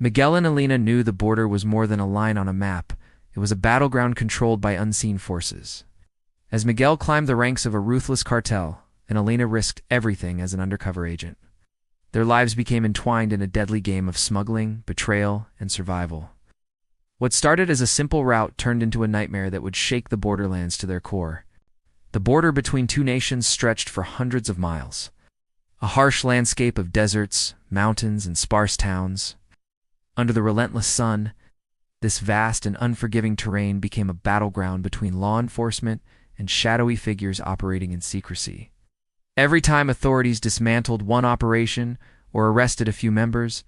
Miguel and Elena knew the border was more than a line on a map. It was a battleground controlled by unseen forces. As Miguel climbed the ranks of a ruthless cartel, and Elena risked everything as an undercover agent, their lives became entwined in a deadly game of smuggling, betrayal, and survival. What started as a simple route turned into a nightmare that would shake the borderlands to their core. The border between two nations stretched for hundreds of miles. A harsh landscape of deserts, mountains, and sparse towns. Under the relentless sun, this vast and unforgiving terrain became a battleground between law enforcement and shadowy figures operating in secrecy. Every time authorities dismantled one operation or arrested a few members,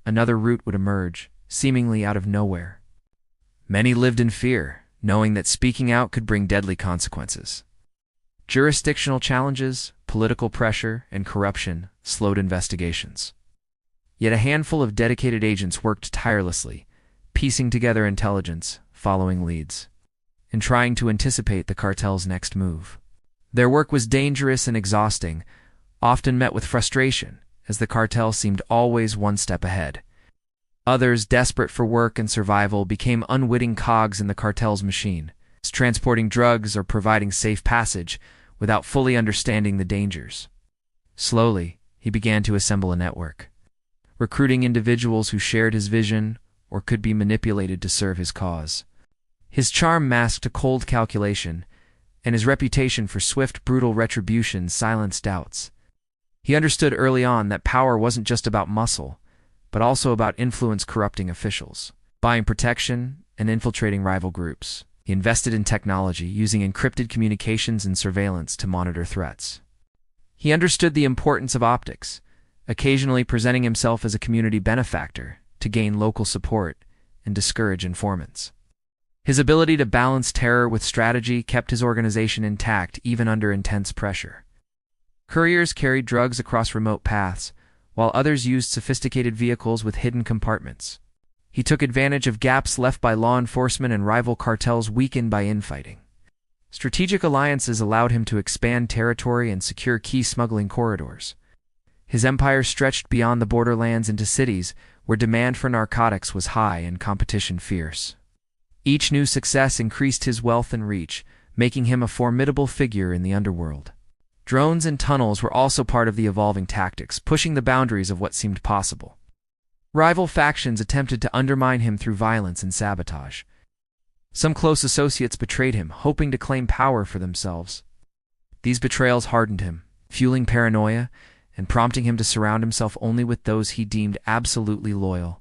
another route would emerge, seemingly out of nowhere. Many lived in fear, knowing that speaking out could bring deadly consequences. Jurisdictional challenges, political pressure, and corruption slowed investigations. Yet a handful of dedicated agents worked tirelessly, piecing together intelligence, following leads, and trying to anticipate the cartel's next move. Their work was dangerous and exhausting, often met with frustration, as the cartel seemed always one step ahead. Others, desperate for work and survival, became unwitting cogs in the cartel's machine, transporting drugs or providing safe passage without fully understanding the dangers. Slowly, he began to assemble a network, recruiting individuals who shared his vision or could be manipulated to serve his cause. His charm masked a cold calculation, and his reputation for swift, brutal retribution silenced doubts. He understood early on that power wasn't just about muscle, but also about influence corrupting officials, buying protection, and infiltrating rival groups. He invested in technology, using encrypted communications and surveillance to monitor threats. He understood the importance of optics, occasionally presenting himself as a community benefactor to gain local support and discourage informants. His ability to balance terror with strategy kept his organization intact even under intense pressure. Couriers carried drugs across remote paths, while others used sophisticated vehicles with hidden compartments. He took advantage of gaps left by law enforcement and rival cartels weakened by infighting. Strategic alliances allowed him to expand territory and secure key smuggling corridors. His empire stretched beyond the borderlands into cities where demand for narcotics was high and competition fierce. Each new success increased his wealth and reach, making him a formidable figure in the underworld. Drones and tunnels were also part of the evolving tactics, pushing the boundaries of what seemed possible. Rival factions attempted to undermine him through violence and sabotage. Some close associates betrayed him, hoping to claim power for themselves. These betrayals hardened him, fueling paranoia and prompting him to surround himself only with those he deemed absolutely loyal.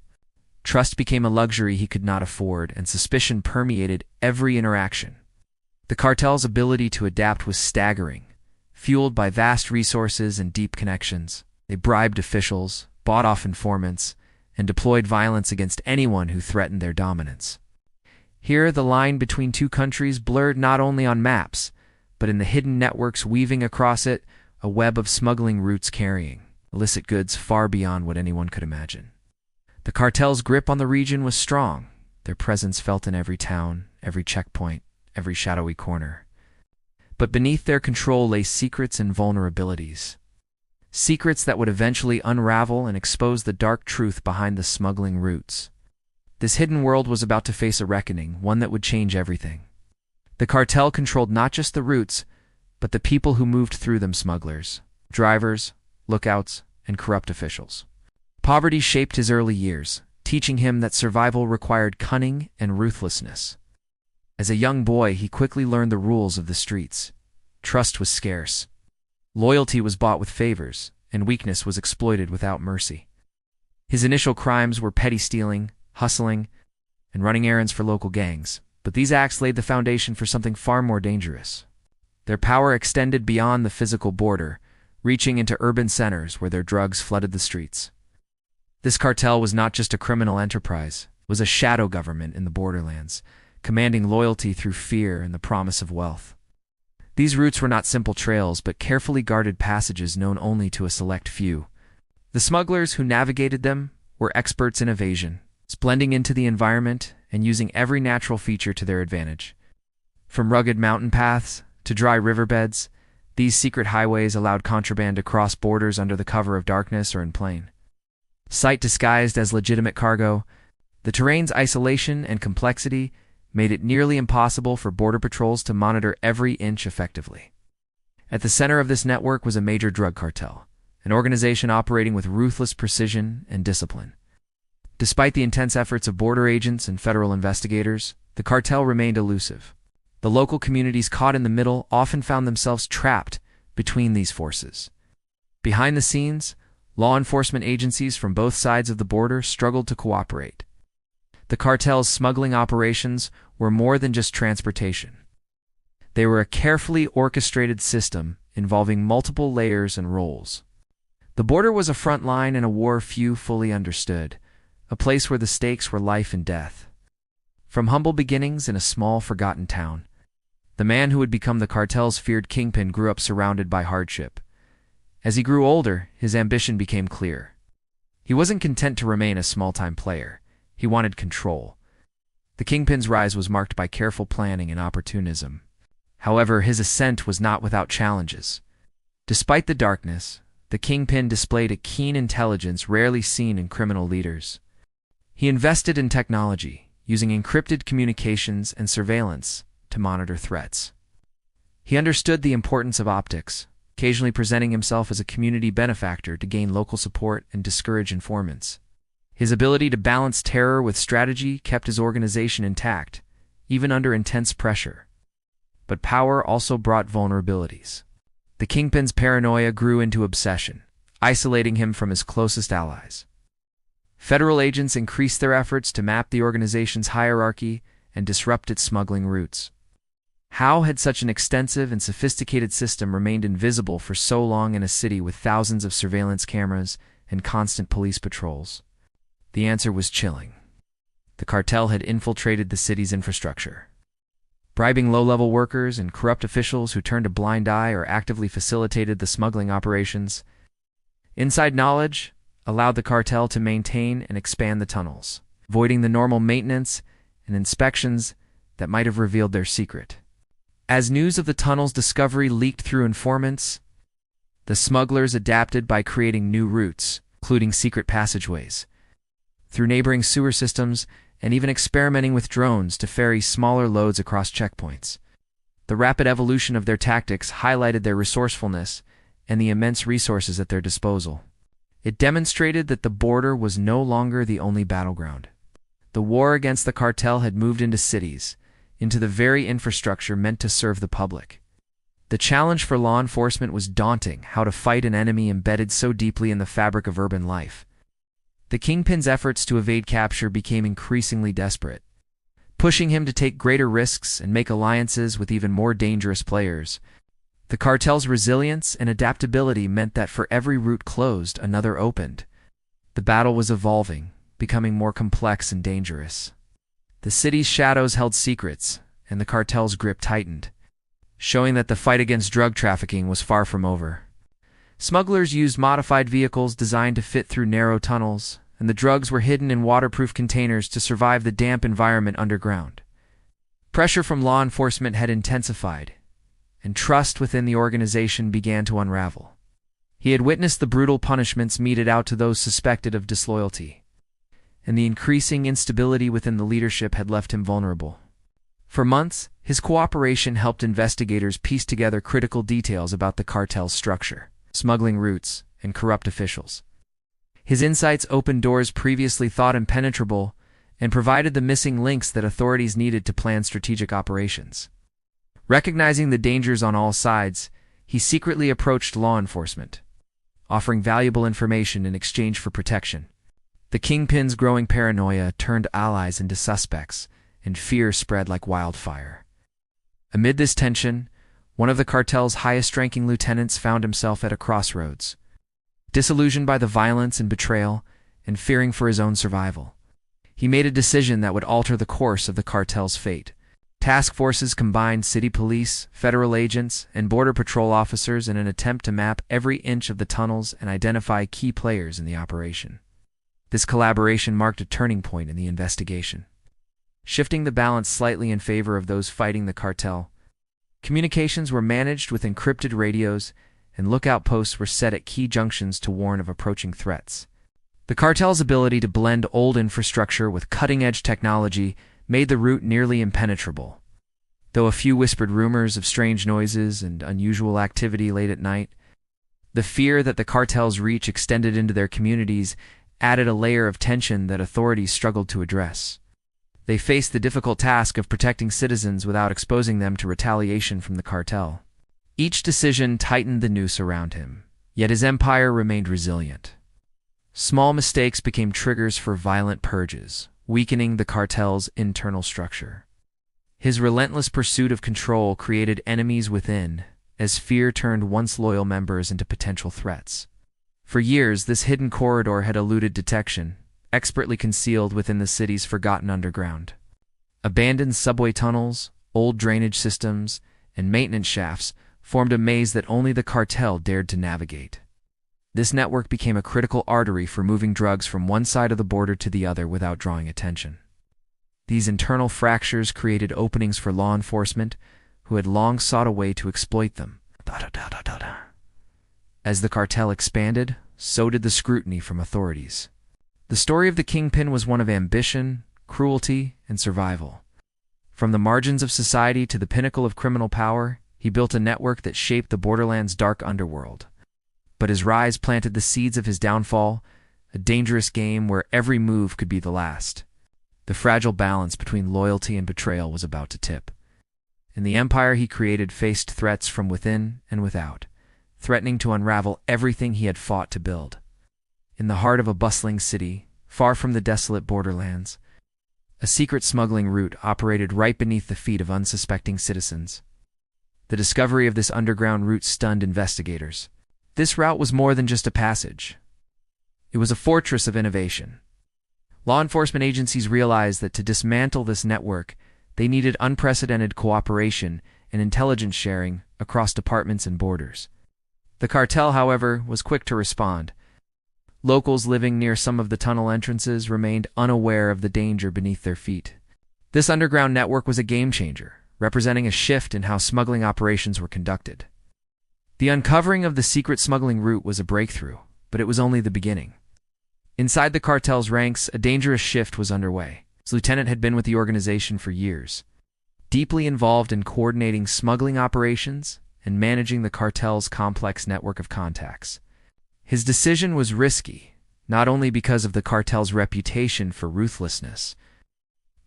Trust became a luxury he could not afford, and suspicion permeated every interaction. The cartel's ability to adapt was staggering, fueled by vast resources and deep connections. They bribed officials, bought off informants, and deployed violence against anyone who threatened their dominance. Here, the line between two countries blurred not only on maps, but in the hidden networks weaving across it, a web of smuggling routes carrying illicit goods far beyond what anyone could imagine. The cartel's grip on the region was strong, their presence felt in every town, every checkpoint, every shadowy corner. But beneath their control lay secrets and vulnerabilities. Secrets that would eventually unravel and expose the dark truth behind the smuggling routes. This hidden world was about to face a reckoning, one that would change everything. The cartel controlled not just the routes, but the people who moved through them: smugglers, drivers, lookouts, and corrupt officials. Poverty shaped his early years, teaching him that survival required cunning and ruthlessness. As a young boy, he quickly learned the rules of the streets. Trust was scarce. Loyalty was bought with favors, and weakness was exploited without mercy. His initial crimes were petty stealing, hustling, and running errands for local gangs, but these acts laid the foundation for something far more dangerous. Their power extended beyond the physical border, reaching into urban centers where their drugs flooded the streets. This cartel was not just a criminal enterprise, it was a shadow government in the borderlands, commanding loyalty through fear and the promise of wealth. These routes were not simple trails, but carefully guarded passages known only to a select few. The smugglers who navigated them were experts in evasion, blending into the environment and using every natural feature to their advantage. From rugged mountain paths to dry riverbeds, these secret highways allowed contraband to cross borders under the cover of darkness or in plain Site disguised as legitimate cargo, the terrain's isolation and complexity made it nearly impossible for border patrols to monitor every inch effectively. At the center of this network was a major drug cartel, an organization operating with ruthless precision and discipline. Despite the intense efforts of border agents and federal investigators, the cartel remained elusive. The local communities caught in the middle often found themselves trapped between these forces. Behind the scenes, law enforcement agencies from both sides of the border struggled to cooperate. The cartel's smuggling operations were more than just transportation. They were a carefully orchestrated system involving multiple layers and roles. The border was a front line in a war few fully understood, a place where the stakes were life and death. From humble beginnings in a small, forgotten town, the man who would become the cartel's feared Kingpin grew up surrounded by hardship. As he grew older, his ambition became clear. He wasn't content to remain a small-time player. He wanted control. The Kingpin's rise was marked by careful planning and opportunism. However, his ascent was not without challenges. Despite the darkness, the Kingpin displayed a keen intelligence rarely seen in criminal leaders. He invested in technology, using encrypted communications and surveillance to monitor threats. He understood the importance of optics, occasionally presenting himself as a community benefactor to gain local support and discourage informants. His ability to balance terror with strategy kept his organization intact, even under intense pressure. But power also brought vulnerabilities. The Kingpin's paranoia grew into obsession, isolating him from his closest allies. Federal agents increased their efforts to map the organization's hierarchy and disrupt its smuggling routes. How had such an extensive and sophisticated system remained invisible for so long in a city with thousands of surveillance cameras and constant police patrols? The answer was chilling. The cartel had infiltrated the city's infrastructure, bribing low-level workers and corrupt officials who turned a blind eye or actively facilitated the smuggling operations. Inside knowledge allowed the cartel to maintain and expand the tunnels, avoiding the normal maintenance and inspections that might have revealed their secret. As news of the tunnel's discovery leaked through informants, the smugglers adapted by creating new routes, including secret passageways, through neighboring sewer systems, and even experimenting with drones to ferry smaller loads across checkpoints. The rapid evolution of their tactics highlighted their resourcefulness and the immense resources at their disposal. It demonstrated that the border was no longer the only battleground. The war against the cartel had moved into cities, into the very infrastructure meant to serve the public. The challenge for law enforcement was daunting: how to fight an enemy embedded so deeply in the fabric of urban life. The Kingpin's efforts to evade capture became increasingly desperate, pushing him to take greater risks and make alliances with even more dangerous players. The cartel's resilience and adaptability meant that for every route closed, another opened. The battle was evolving, becoming more complex and dangerous. The city's shadows held secrets, and the cartel's grip tightened, showing that the fight against drug trafficking was far from over. Smugglers used modified vehicles designed to fit through narrow tunnels, and the drugs were hidden in waterproof containers to survive the damp environment underground. Pressure from law enforcement had intensified, and trust within the organization began to unravel. He had witnessed the brutal punishments meted out to those suspected of disloyalty, and the increasing instability within the leadership had left him vulnerable. For months, his cooperation helped investigators piece together critical details about the cartel's structure, smuggling routes, and corrupt officials. His insights opened doors previously thought impenetrable and provided the missing links that authorities needed to plan strategic operations. Recognizing the dangers on all sides, he secretly approached law enforcement, offering valuable information in exchange for protection. The Kingpin's growing paranoia turned allies into suspects, and fear spread like wildfire. Amid this tension, one of the cartel's highest-ranking lieutenants found himself at a crossroads. Disillusioned by the violence and betrayal, and fearing for his own survival, he made a decision that would alter the course of the cartel's fate. Task forces combined city police, federal agents, and border patrol officers in an attempt to map every inch of the tunnels and identify key players in the operation. This collaboration marked a turning point in the investigation, shifting the balance slightly in favor of those fighting the cartel. Communications were managed with encrypted radios, and lookout posts were set at key junctions to warn of approaching threats. The cartel's ability to blend old infrastructure with cutting-edge technology made the route nearly impenetrable. Though a few whispered rumors of strange noises and unusual activity late at night, the fear that the cartel's reach extended into their communities added a layer of tension that authorities struggled to address. They faced the difficult task of protecting citizens without exposing them to retaliation from the cartel. Each decision tightened the noose around him, yet his empire remained resilient. Small mistakes became triggers for violent purges, weakening the cartel's internal structure. His relentless pursuit of control created enemies within, as fear turned once loyal members into potential threats. For years, this hidden corridor had eluded detection, expertly concealed within the city's forgotten underground. Abandoned subway tunnels, old drainage systems, and maintenance shafts formed a maze that only the cartel dared to navigate. This network became a critical artery for moving drugs from one side of the border to the other without drawing attention. These internal fractures created openings for law enforcement, who had long sought a way to exploit them. As the cartel expanded, so did the scrutiny from authorities. The story of the Kingpin was one of ambition, cruelty, and survival. From the margins of society to the pinnacle of criminal power, he built a network that shaped the borderland's dark underworld. But his rise planted the seeds of his downfall, a dangerous game where every move could be the last. The fragile balance between loyalty and betrayal was about to tip. And the empire he created faced threats from within and without, threatening to unravel everything he had fought to build. In the heart of a bustling city, far from the desolate borderlands, a secret smuggling route operated right beneath the feet of unsuspecting citizens. The discovery of this underground route stunned investigators. This route was more than just a passage. It was a fortress of innovation. Law enforcement agencies realized that to dismantle this network, they needed unprecedented cooperation and intelligence sharing across departments and borders. The cartel, however, was quick to respond. Locals living near some of the tunnel entrances remained unaware of the danger beneath their feet. This underground network was a game-changer, representing a shift in how smuggling operations were conducted. The uncovering of the secret smuggling route was a breakthrough, but it was only the beginning. Inside the cartel's ranks, a dangerous shift was underway. His lieutenant had been with the organization for years, deeply involved in coordinating smuggling operations and managing the cartel's complex network of contacts. His decision was risky, not only because of the cartel's reputation for ruthlessness,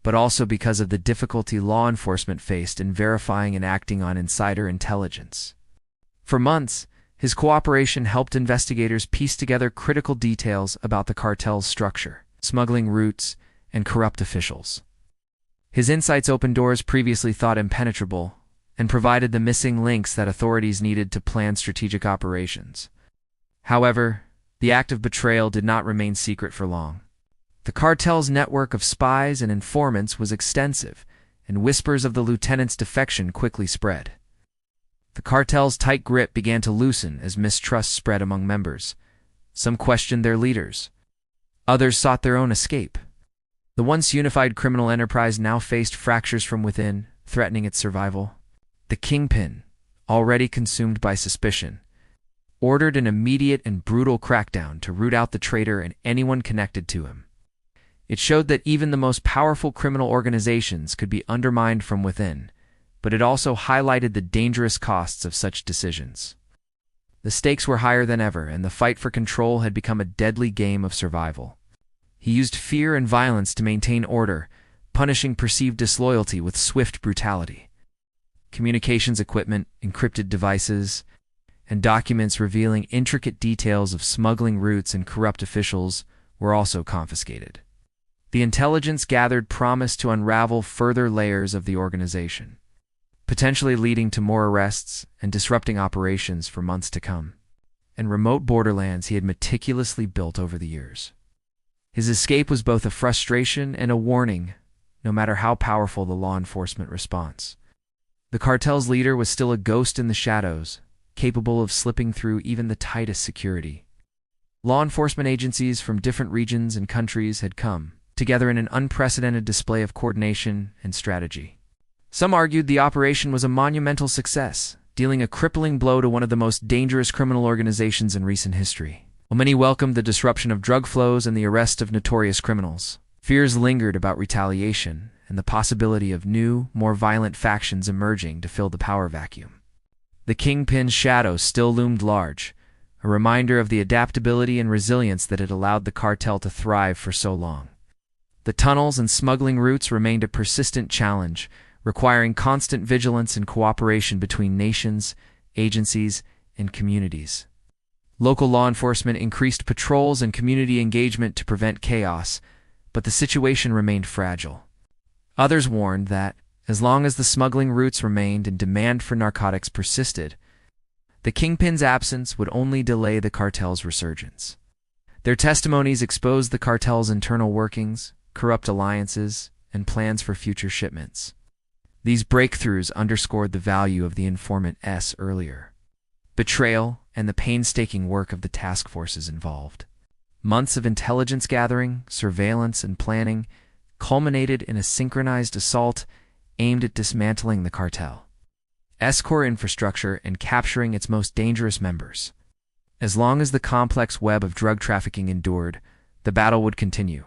but also because of the difficulty law enforcement faced in verifying and acting on insider intelligence. For months, his cooperation helped investigators piece together critical details about the cartel's structure, smuggling routes, and corrupt officials. His insights opened doors previously thought impenetrable and provided the missing links that authorities needed to plan strategic operations. However, the act of betrayal did not remain secret for long. The cartel's network of spies and informants was extensive, and whispers of the lieutenant's defection quickly spread. The cartel's tight grip began to loosen as mistrust spread among members. Some questioned their leaders. Others sought their own escape. The once unified criminal enterprise now faced fractures from within, threatening its survival. The Kingpin, already consumed by suspicion, ordered an immediate and brutal crackdown to root out the traitor and anyone connected to him. It showed that even the most powerful criminal organizations could be undermined from within, but it also highlighted the dangerous costs of such decisions. The stakes were higher than ever, and the fight for control had become a deadly game of survival. He used fear and violence to maintain order, punishing perceived disloyalty with swift brutality. Communications equipment, encrypted devices, and documents revealing intricate details of smuggling routes and corrupt officials were also confiscated. The intelligence gathered promised to unravel further layers of the organization, potentially leading to more arrests and disrupting operations for months to come. And remote borderlands he had meticulously built over the years. His escape was both a frustration and a warning, no matter how powerful the law enforcement response. The cartel's leader was still a ghost in the shadows, capable of slipping through even the tightest security. Law enforcement agencies from different regions and countries had come together in an unprecedented display of coordination and strategy. Some argued the operation was a monumental success, dealing a crippling blow to one of the most dangerous criminal organizations in recent history. While many welcomed the disruption of drug flows and the arrest of notorious criminals, fears lingered about retaliation and the possibility of new, more violent factions emerging to fill the power vacuum. The Kingpin's shadow still loomed large, a reminder of the adaptability and resilience that had allowed the cartel to thrive for so long. The tunnels and smuggling routes remained a persistent challenge, requiring constant vigilance and cooperation between nations, agencies, and communities. Local law enforcement increased patrols and community engagement to prevent chaos, but the situation remained fragile. Others warned that, as long as the smuggling routes remained and demand for narcotics persisted, the Kingpin's absence would only delay the cartel's resurgence. Their testimonies exposed the cartel's internal workings, corrupt alliances, and plans for future shipments. These breakthroughs underscored the value of the informant's earlier betrayal and the painstaking work of the task forces involved. Months of intelligence gathering, surveillance, and planning culminated in a synchronized assault aimed at dismantling the cartel's core infrastructure and capturing its most dangerous members. As long as the complex web of drug trafficking endured, the battle would continue,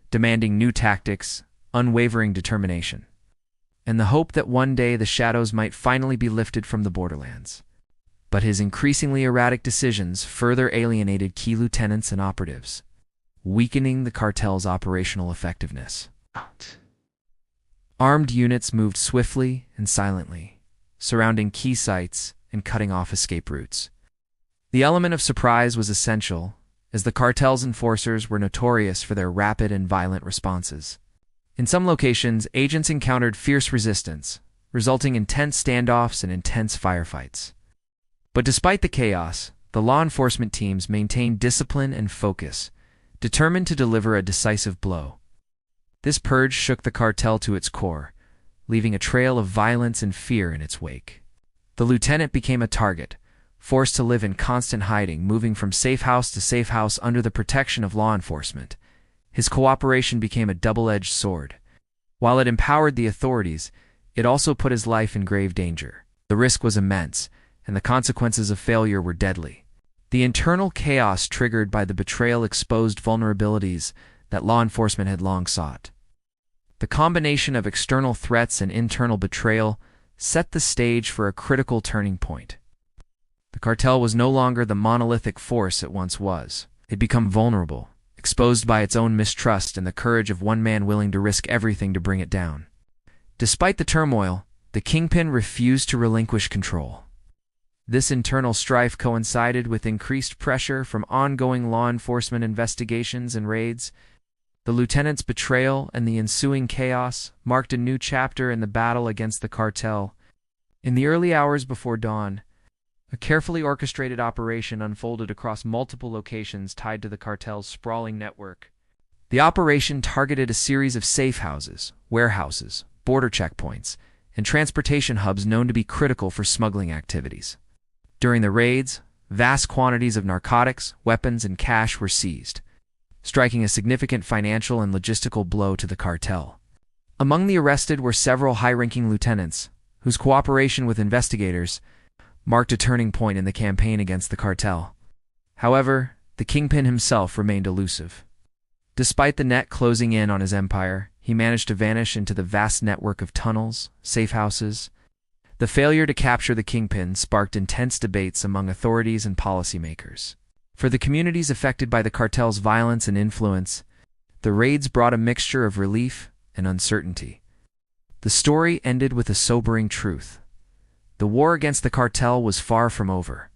demanding new tactics, unwavering determination, and the hope that one day the shadows might finally be lifted from the borderlands. But his increasingly erratic decisions further alienated key lieutenants and operatives, weakening the cartel's operational effectiveness. Armed units moved swiftly and silently, surrounding key sites and cutting off escape routes. The element of surprise was essential, as the cartel's enforcers were notorious for their rapid and violent responses. In some locations, agents encountered fierce resistance, resulting in tense standoffs and intense firefights. But despite the chaos, the law enforcement teams maintained discipline and focus, determined to deliver a decisive blow. This purge shook the cartel to its core, leaving a trail of violence and fear in its wake. The lieutenant became a target, forced to live in constant hiding, moving from safe house to safe house under the protection of law enforcement. His cooperation became a double-edged sword. While it empowered the authorities, it also put his life in grave danger. The risk was immense, and the consequences of failure were deadly. The internal chaos triggered by the betrayal exposed vulnerabilities that law enforcement had long sought. The combination of external threats and internal betrayal set the stage for a critical turning point. The cartel was no longer the monolithic force it once was. It had become vulnerable, exposed by its own mistrust and the courage of one man willing to risk everything to bring it down. Despite the turmoil, the Kingpin refused to relinquish control. This internal strife coincided with increased pressure from ongoing law enforcement investigations and raids. The lieutenant's betrayal and the ensuing chaos marked a new chapter in the battle against the cartel. In the early hours before dawn, a carefully orchestrated operation unfolded across multiple locations tied to the cartel's sprawling network. The operation targeted a series of safe houses, warehouses, border checkpoints, and transportation hubs known to be critical for smuggling activities. During the raids, vast quantities of narcotics, weapons, and cash were seized, striking a significant financial and logistical blow to the cartel. Among the arrested were several high-ranking lieutenants, whose cooperation with investigators marked a turning point in the campaign against the cartel. However, the Kingpin himself remained elusive. Despite the net closing in on his empire, he managed to vanish into the vast network of tunnels, safe houses. The failure to capture the Kingpin sparked intense debates among authorities and policymakers. For the communities affected by the cartel's violence and influence, the raids brought a mixture of relief and uncertainty. The story ended with a sobering truth. The war against the cartel was far from over.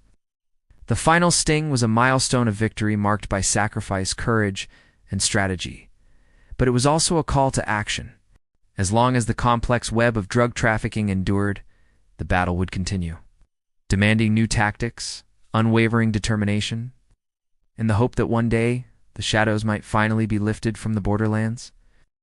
The final sting was a milestone of victory marked by sacrifice, courage, and strategy. But it was also a call to action. As long as the complex web of drug trafficking endured, the battle would continue, demanding new tactics, unwavering determination, and the hope that one day the shadows might finally be lifted from the borderlands.